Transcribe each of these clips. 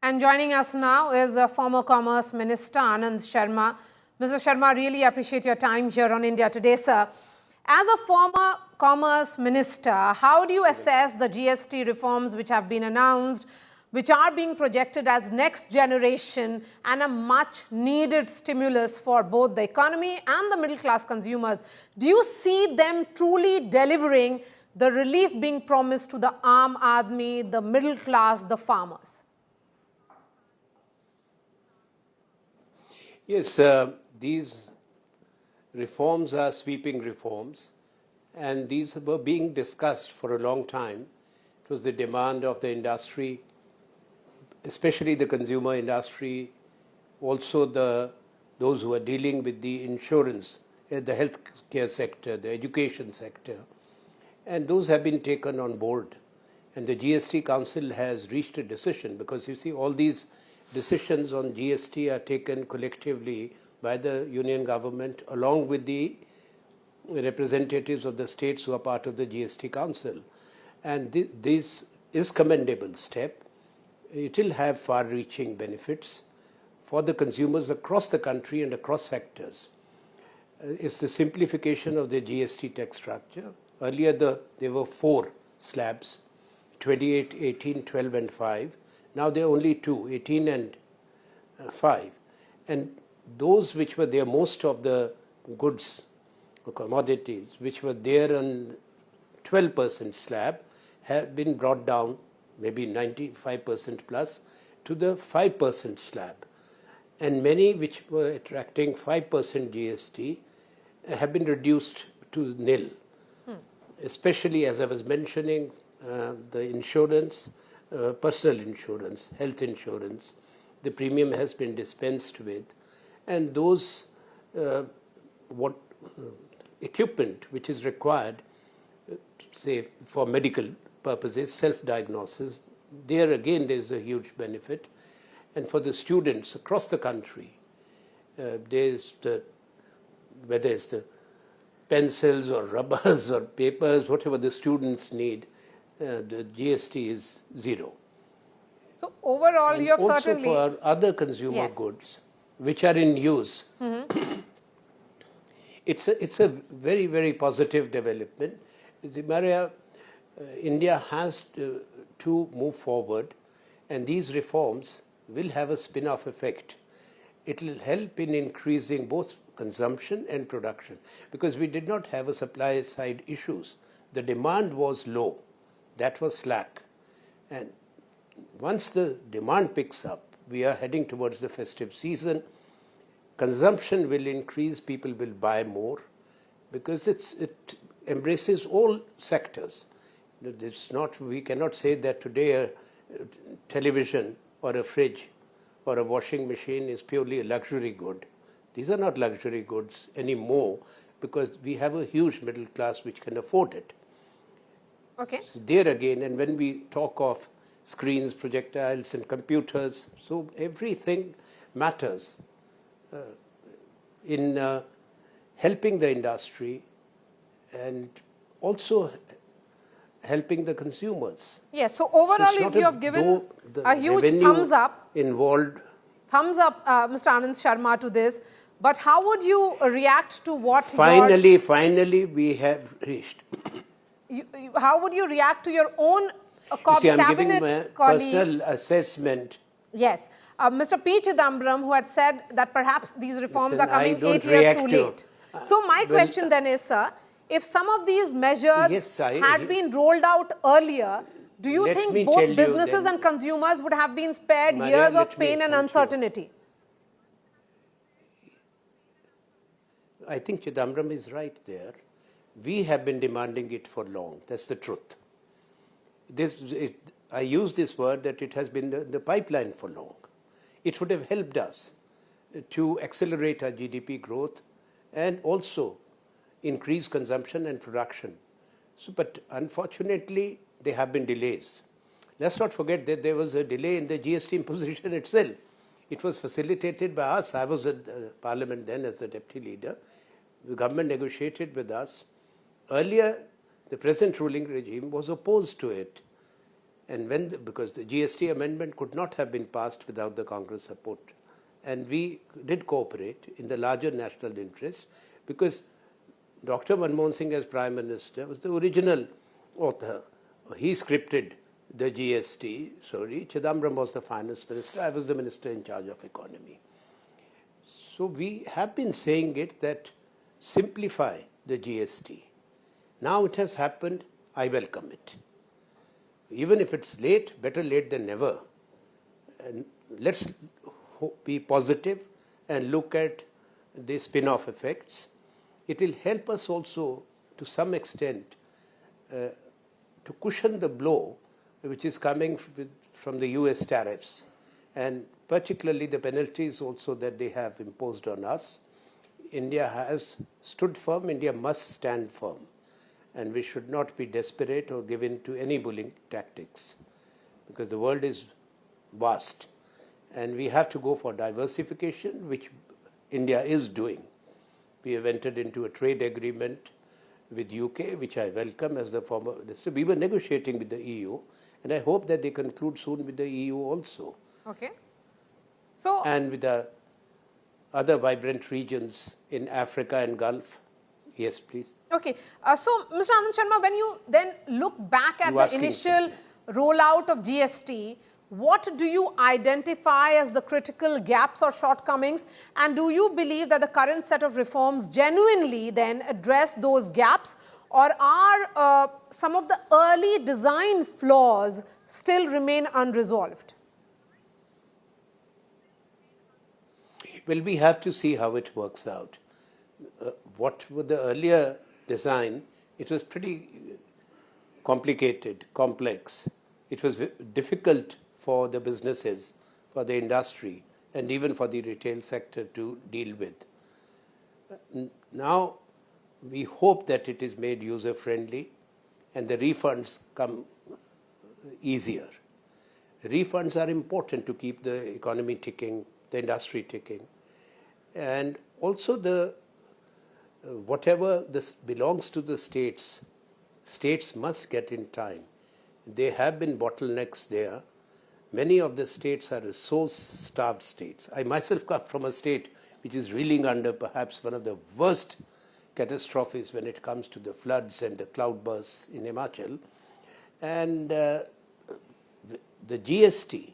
And joining us now is former Commerce Minister Anand Sharma. Mr. Sharma, really appreciate your time here on India Today, sir. As a former Commerce Minister, how do you assess the GST reforms which have been announced, which are being projected as next generation and a much needed stimulus for both the economy and the middle class consumers? Do you see them truly delivering the relief being promised to the Aam Aadmi, the middle class, the farmers? Yes, these reforms are sweeping reforms, and these were being discussed for a long time. It was the demand of the industry, especially the consumer industry, also those who are dealing with the insurance, the healthcare sector, the education sector, and those have been taken on board. And the GST Council has reached a decision, because you see all these decisions on GST are taken collectively by the union government along with the representatives of the states who are part of the GST Council. And this is commendable step. It will have far-reaching benefits for the consumers across the country and across sectors. It's the simplification of the GST tax structure. Earlier there were 4 slabs, 28, 18, 12 and 5. Now there are only 2, 18 and 5. And those which were there, most of the goods or commodities which were there on 12% slab have been brought down, maybe 95% plus, to the 5% slab. And many which were attracting 5% GST have been reduced to nil. Especially, as I was mentioning, the insurance, personal insurance, health insurance, the premium has been dispensed with, and those equipment which is required, say for medical purposes, self-diagnosis, there again there is a huge benefit. And for the students across the country, there's whether it's the pencils or rubbers or papers, whatever the students need, the GST is 0. So overall, and you have also certainly... for other consumer goods which are in use, it's a very, very positive development. Maria, India has to move forward, and these reforms will have a spin-off effect. It will help in increasing both consumption and production, because we did not have a supply side issues. The demand was low, that was slack, and once the demand picks up, we are heading towards the festive season. Consumption will increase, people will buy more, because it embraces all sectors. It's not, we cannot say that today a television or a fridge or a washing machine is purely a luxury good. These are not luxury goods anymore, because we have a huge middle class which can afford it. Okay. So there again, and when we talk of screens, projectiles and computers, so everything matters in helping the industry and also helping the consumers. Yes, so overall, if you have given a huge thumbs up, Mr. Anand Sharma, to this, but how would you react to what finally we have reached? How would you react to your own I'm giving cabinet my personal assessment. Yes, Mr. P. Chidambaram, who had said that perhaps these reforms are coming 8 years too late. So my question then is, sir, if some of these measures had been rolled out earlier, do you think both businesses and consumers would have been spared years of pain and uncertainty? I think Chidambaram is right there. We have been demanding it for long. That's the truth. I use this word that it has been the pipeline for long. It would have helped us to accelerate our GDP growth and also increase consumption and production. So, but unfortunately, there have been delays. Let's not forget that there was a delay in the GST imposition itself. It was facilitated by us. I was at Parliament then as the Deputy Leader. The government negotiated with us. Earlier, the present ruling regime was opposed to it. And because the GST amendment could not have been passed without the Congress support. And we did cooperate in the larger national interest because Dr. Manmohan Singh as Prime Minister was the original author. He scripted the GST. Sorry, Chidambaram was the Finance Minister. I was the Minister in charge of Economy. So we have been saying it that simplify the GST. Now it has happened. I welcome it. Even if it's late, better late than never. And let's be positive and look at the spin-off effects. It will help us also, to some extent, to cushion the blow which is coming from the US tariffs, and particularly the penalties also that they have imposed on us. India has stood firm. India must stand firm. And we should not be desperate or give in to any bullying tactics, because the world is vast and we have to go for diversification, which India is doing. We have entered into a trade agreement with UK, which I welcome as the former minister. We were negotiating with the EU, and I hope that they conclude soon with the EU also. Okay. So, and with the other vibrant regions in Africa and Gulf. Yes, please. Okay. So, Mr. Anand Sharma, when you then look back at the initial rollout of GST, what do you identify as the critical gaps or shortcomings? And do you believe that the current set of reforms genuinely then address those gaps? Or are some of the early design flaws still remain unresolved? Well, we have to see how it works out. What with the earlier design, it was pretty complicated, complex. It was difficult for the businesses, for the industry, and even for the retail sector to deal with. Now, we hope that it is made user-friendly and the refunds come easier. Refunds are important to keep the economy ticking, the industry ticking. And also whatever this belongs to the states, states must get in time. There have been bottlenecks there. Many of the states are resource-starved states. I myself come from a state which is reeling under perhaps one of the worst catastrophes when it comes to the floods and the cloudbursts in Himachal. And the GST,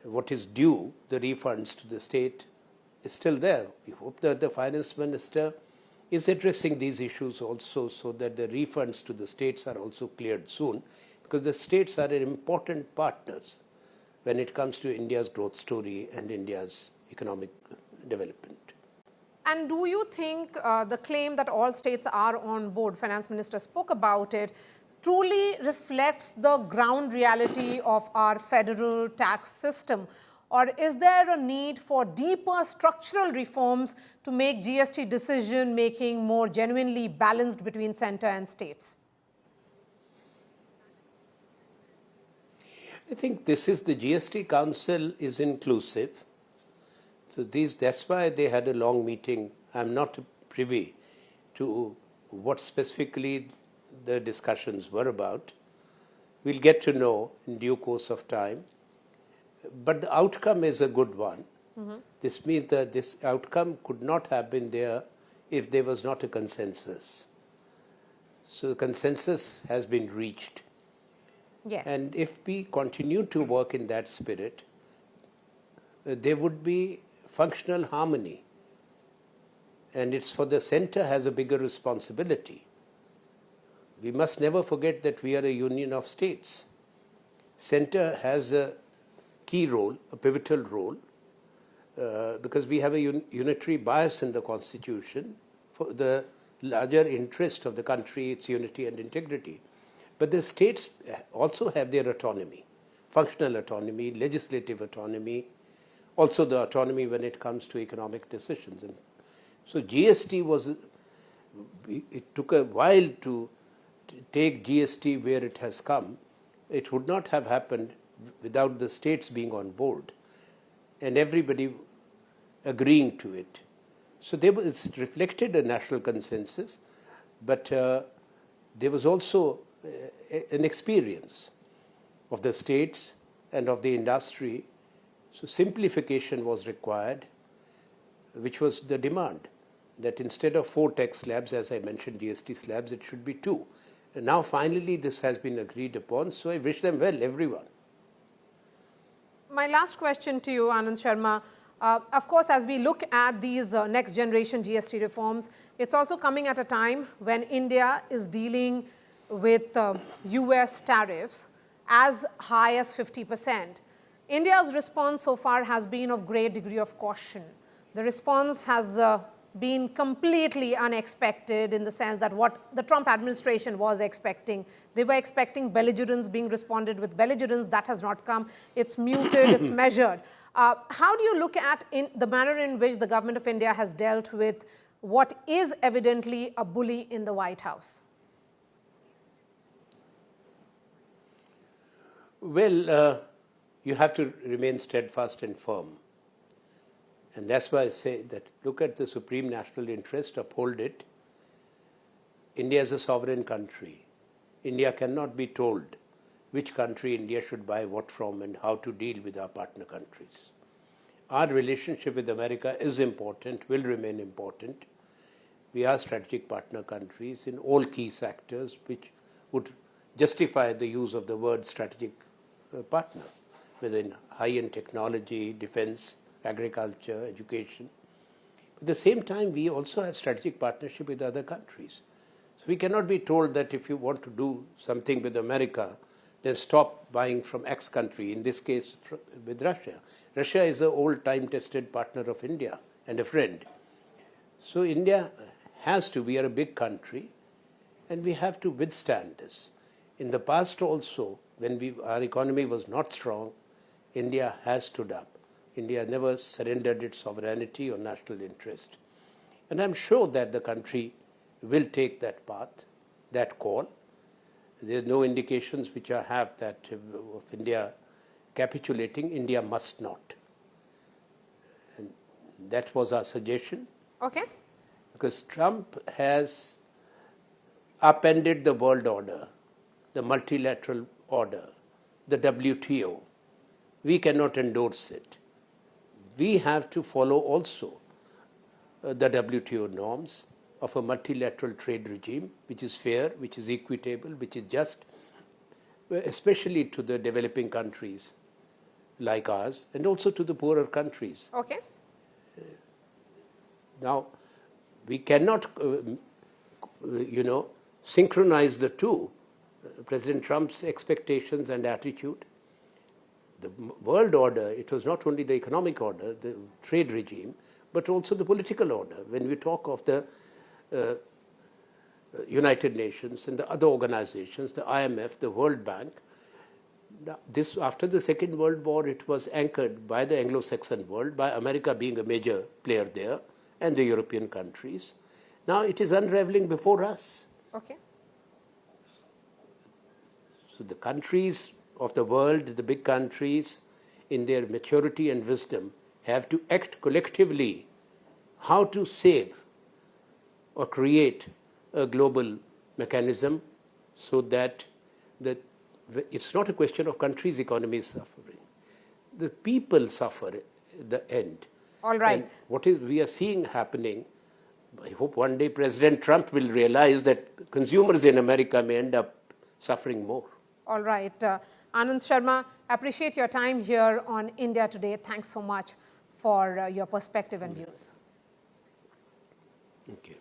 what is due, the refunds to the state, is still there. We hope that the Finance Minister is addressing these issues also, so that the refunds to the states are also cleared soon, because the states are important partners when it comes to India's growth story and India's economic development. And do you think the claim that all states are on board, Finance Minister spoke about it, truly reflects the ground reality of our federal tax system? Or is there a need for deeper structural reforms to make GST decision-making more genuinely balanced between centre and states? I think the GST Council is inclusive. So that's why they had a long meeting. I'm not privy to what specifically the discussions were about. We'll get to know in due course of time. But the outcome is a good one. Mm-hmm. This means that this outcome could not have been there if there was not a consensus. So the consensus has been reached. Yes. And if we continue to work in that spirit, there would be functional harmony. And it's for the centre has a bigger responsibility. We must never forget that we are a union of states. Centre has a key role, a pivotal role, because we have a unitary bias in the Constitution for the larger interest of the country, its unity and integrity. But the states also have their autonomy, functional autonomy, legislative autonomy, also the autonomy when it comes to economic decisions. And so GST it took a while to take GST where it has come. It would not have happened without the states being on board and everybody agreeing to it. So it's reflected a national consensus, but there was also an experience of the states and of the industry. So simplification was required, which was the demand, that instead of 4 tax slabs, as I mentioned, GST slabs, it should be 2. And now finally this has been agreed upon, so I wish them well, everyone. My last question to you, Anand Sharma. Of course, as we look at these next generation GST reforms, it's also coming at a time when India is dealing with US tariffs as high as 50%. India's response so far has been of great degree of caution. The response has been completely unexpected in the sense that what the Trump administration was expecting. They were expecting belligerence being responded with belligerence. That has not come. It's muted, it's measured. How do you look at the manner in which the government of India has dealt with what is evidently a bully in the White House? Well, you have to remain steadfast and firm. And that's why I say that look at the supreme national interest, uphold it. India is a sovereign country. India cannot be told which country India should buy what from and how to deal with our partner countries. Our relationship with America is important, will remain important. We are strategic partner countries in all key sectors which would justify the use of the word strategic partner, within high-end technology, defense, agriculture, education. At the same time, we also have strategic partnership with other countries. So we cannot be told that if you want to do something with America, then stop buying from X country, in this case with Russia. Russia is an old time-tested partner of India and a friend. So India has to, we are a big country, and we have to withstand this. In the past also, when our economy was not strong, India has stood up. India never surrendered its sovereignty or national interest. And I'm sure that the country will take that path, that call. There are no indications which I have that of India capitulating. India must not. And that was our suggestion. Okay. Because Trump has upended the world order, the multilateral order, the WTO. We cannot endorse it. We have to follow also the WTO norms of a multilateral trade regime, which is fair, which is equitable, which is just, especially to the developing countries like ours, and also to the poorer countries. Okay. Now, we cannot, synchronize the two, President Trump's expectations and attitude. The world order, it was not only the economic order, the trade regime, but also the political order. When we talk of the United Nations and the other organizations, the IMF, the World Bank, this after the Second World War, it was anchored by the Anglo-Saxon world, by America being a major player there, and the European countries. Now it is unraveling before us. Okay. So the countries of the world, the big countries, in their maturity and wisdom, have to act collectively how to save or create a global mechanism so that it's not a question of countries' economies suffering. The people suffer at the end. All right. And what we are seeing happening, I hope one day President Trump will realize that consumers in America may end up suffering more. All right. Anand Sharma, appreciate your time here on India Today. Thanks so much for your perspective and views. Thank you.